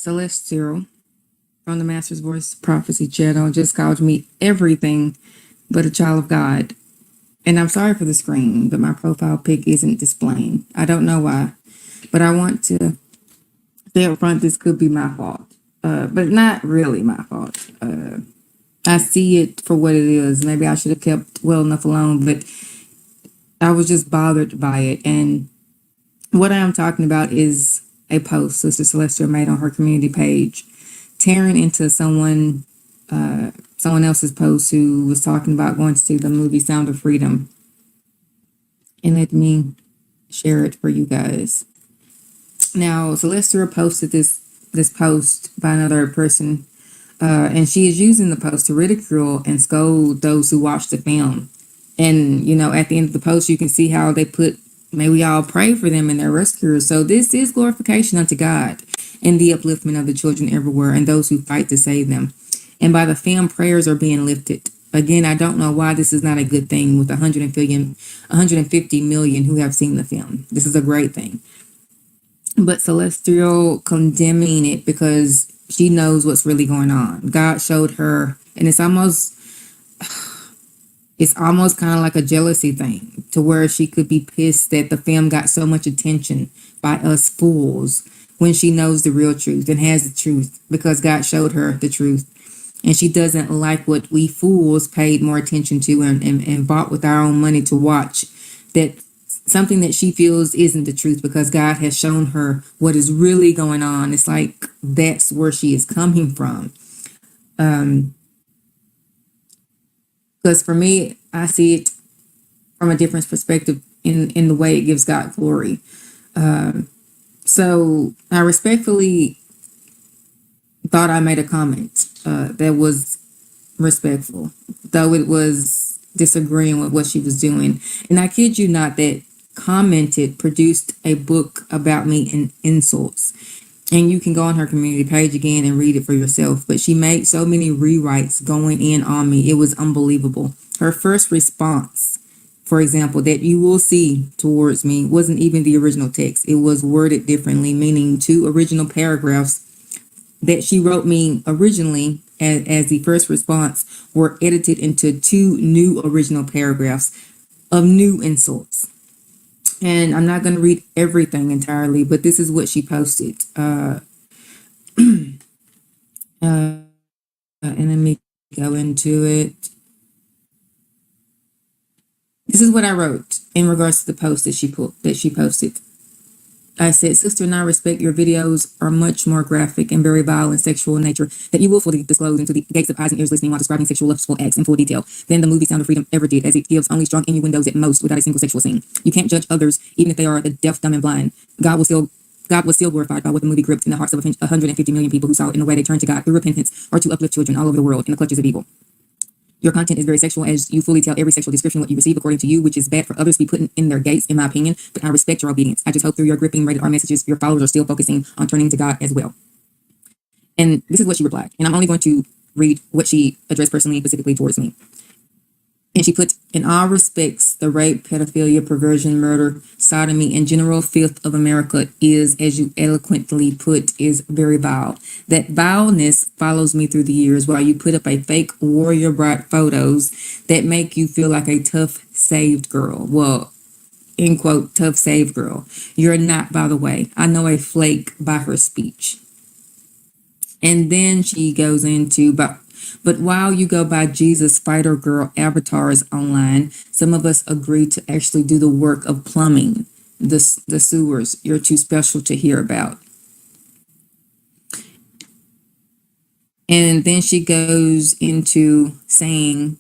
Celestial from the Master's Voice Prophecy channel just called me everything but a child of God. And I'm sorry for the screen, but my profile pic isn't displaying. I don't know why, but I want to say up front this could be my fault, but not really my fault. I see it for what it is. Maybe I should have kept well enough alone, but I was just bothered by it. And what I am talking about is a post Sister Celestial made on her community page, tearing into someone else's post who was talking about going to see the movie Sound of Freedom. And let me share it for you guys. Now, Celestial posted this post by another person, and she is using the post to ridicule and scold those who watch the film. And, you know, at the end of the post, you can see how they put, may we all pray for them and their rescuers. So this is glorification unto God and the upliftment of the children everywhere and those who fight to save them. And by the film, prayers are being lifted. Again, I don't know why this is not a good thing with 150 million who have seen the film. This is a great thing. But Celestial condemning it because she knows what's really going on. God showed her, and it's almost kind of like a jealousy thing, to where she could be pissed that the film got so much attention by us fools when she knows the real truth and has the truth because God showed her the truth. And she doesn't like what we fools paid more attention to and bought with our own money to watch, that something that she feels isn't the truth because God has shown her what is really going on. It's like that's where she is coming from. Because for me, I see it from a different perspective in the way it gives God glory. So I respectfully thought I made a comment that was respectful, though it was disagreeing with what she was doing. And I kid you not, that commented produced a book about me in insults. And you can go on her community page again and read it for yourself. But she made so many rewrites going in on me. It was unbelievable. Her first response, for example, that you will see towards me wasn't even the original text. It was worded differently, meaning 2 original paragraphs that she wrote me originally as the first response were edited into 2 new original paragraphs of new insults. And I'm not going to read everything entirely, but this is what she posted. And let me go into it. This is what I wrote in regards to the post that she posted. I said, "Sister, and I respect your videos are much more graphic and very vile and sexual in nature that you willfully disclose into the gates of eyes and ears listening while describing sexual lustful acts in full detail than the movie Sound of Freedom ever did, as it gives only strong innuendos at most without a single sexual scene. You can't judge others even if they are the deaf, dumb, and blind. God was still glorified by what the movie gripped in the hearts of 150 million people who saw it in a way they turned to God through repentance or to uplift children all over the world in the clutches of evil. Your content is very sexual, as you fully tell every sexual description what you receive according to you, which is bad for others to be put in their gates, in my opinion, but I respect your obedience. I just hope through your gripping rated R messages, your followers are still focusing on turning to God as well." And this is what she replied. And I'm only going to read what she addressed personally, specifically towards me. And she put, "In all respects, the rape, pedophilia, perversion, murder, sodomy, and general filth of America is, as you eloquently put, is very vile. That vileness follows me through the years while you put up a fake warrior bride photos that make you feel like a tough, saved girl." Well, end quote, tough, saved girl. You're not, by the way. I know a flake by her speech. And then she goes into, but while you go by Jesus Fighter Girl avatars online, some of us agree to actually do the work of plumbing the sewers you're too special to hear about. And then she goes into saying,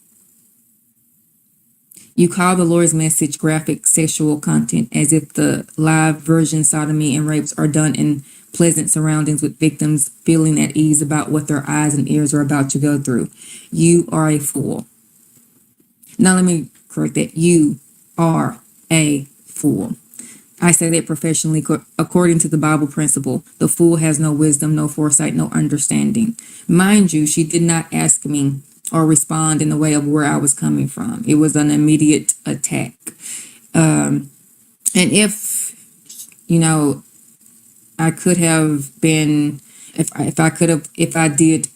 "You call the Lord's message graphic sexual content as if the live version sodomy and rapes are done in pleasant surroundings with victims feeling at ease about what their eyes and ears are about to go through. You are a fool." Now let me correct that. You are a fool. I say that professionally according to the Bible principle. The fool has no wisdom, no foresight, no understanding. Mind you, she did not ask me or respond in the way of where I was coming from. It was an immediate attack. And if, you know, I could have been if I did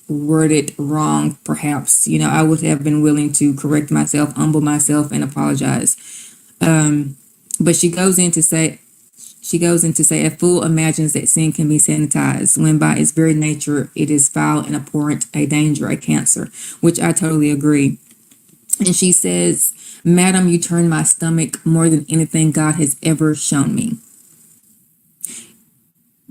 word it wrong, perhaps, I would have been willing to correct myself, humble myself, and apologize. But she goes in to say, a fool imagines that sin can be sanitized, when by its very nature it is foul and abhorrent, a danger, a cancer, which I totally agree. And she says, Madam, you turn my stomach more than anything God has ever shown me.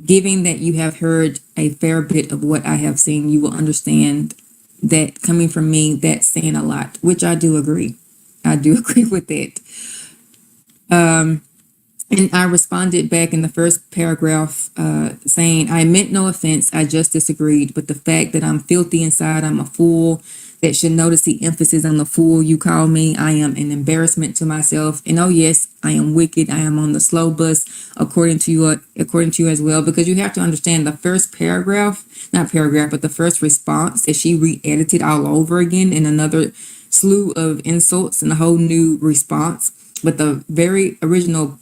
Given that you have heard a fair bit of what I have seen, you will understand that coming from me, that's saying a lot, which I do agree. I do agree with that. And I responded back in the first paragraph saying, I meant no offense. I just disagreed. But the fact that I'm filthy inside, I'm a fool that should notice the emphasis on the fool you call me. I am an embarrassment to myself. And oh, yes, I am wicked. I am on the slow bus, according to you as well, because you have to understand the first but the first response that she re-edited all over again in another slew of insults and a whole new response. But the very original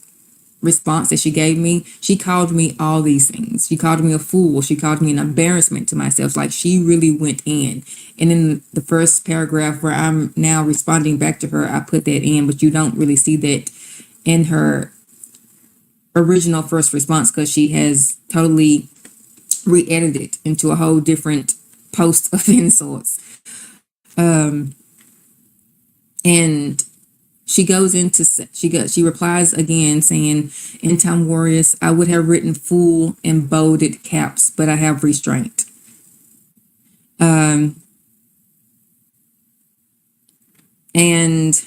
response that she gave me, she called me all these things. She called me a fool. She called me an embarrassment to myself. Like, she really went in. And in the first paragraph where I'm now responding back to her, I put that in, but you don't really see that in her original first response, because she has totally re-edited it into a whole different post of insults. And she replies again saying, in Time Warriors, I would have written fool in bolded caps, but I have restraint. And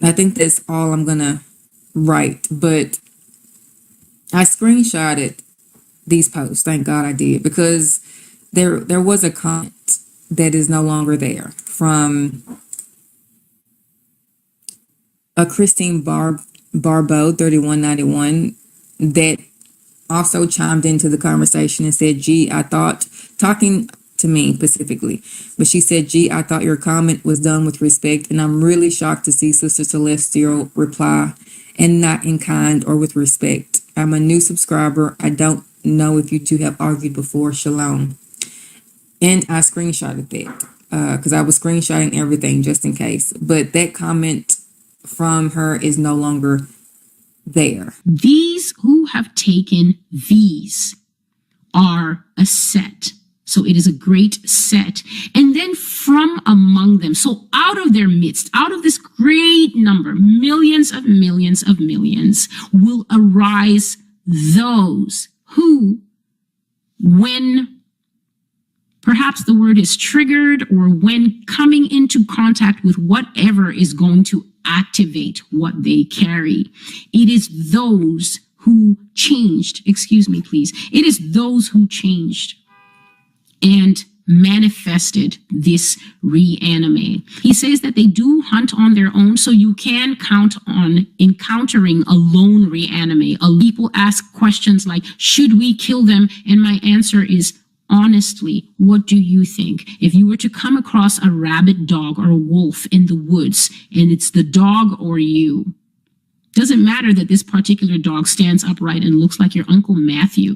I think that's all I'm gonna write, but I screenshotted these posts. Thank God I did, because there was a comment that is no longer there from a Christine Barbeau 3191 that also chimed into the conversation and said, gee, I thought, talking to me specifically, but she said, gee, I thought your comment was done with respect, and I'm really shocked to see Sister Celestial reply, and not in kind or with respect. I'm a new subscriber. I don't know if you two have argued before. Shalom. And I screenshotted that because I was screenshotting everything just in case. But that comment from her is no longer there. These who have taken these are a set. So it is a great set. And then from among them, so out of their midst, out of this great number, millions of millions of millions, will arise those who, when perhaps the word is triggered, or when coming into contact with whatever is going to activate what they carry, it is those who changed, excuse me, please. It is those who changed and manifested this reanime. He says that they do hunt on their own, so you can count on encountering a lone reanime. People ask questions like, should we kill them? And my answer is, honestly, what do you think? If you were to come across a rabid dog or a wolf in the woods, and it's the dog or you, doesn't matter that this particular dog stands upright and looks like your Uncle Matthew.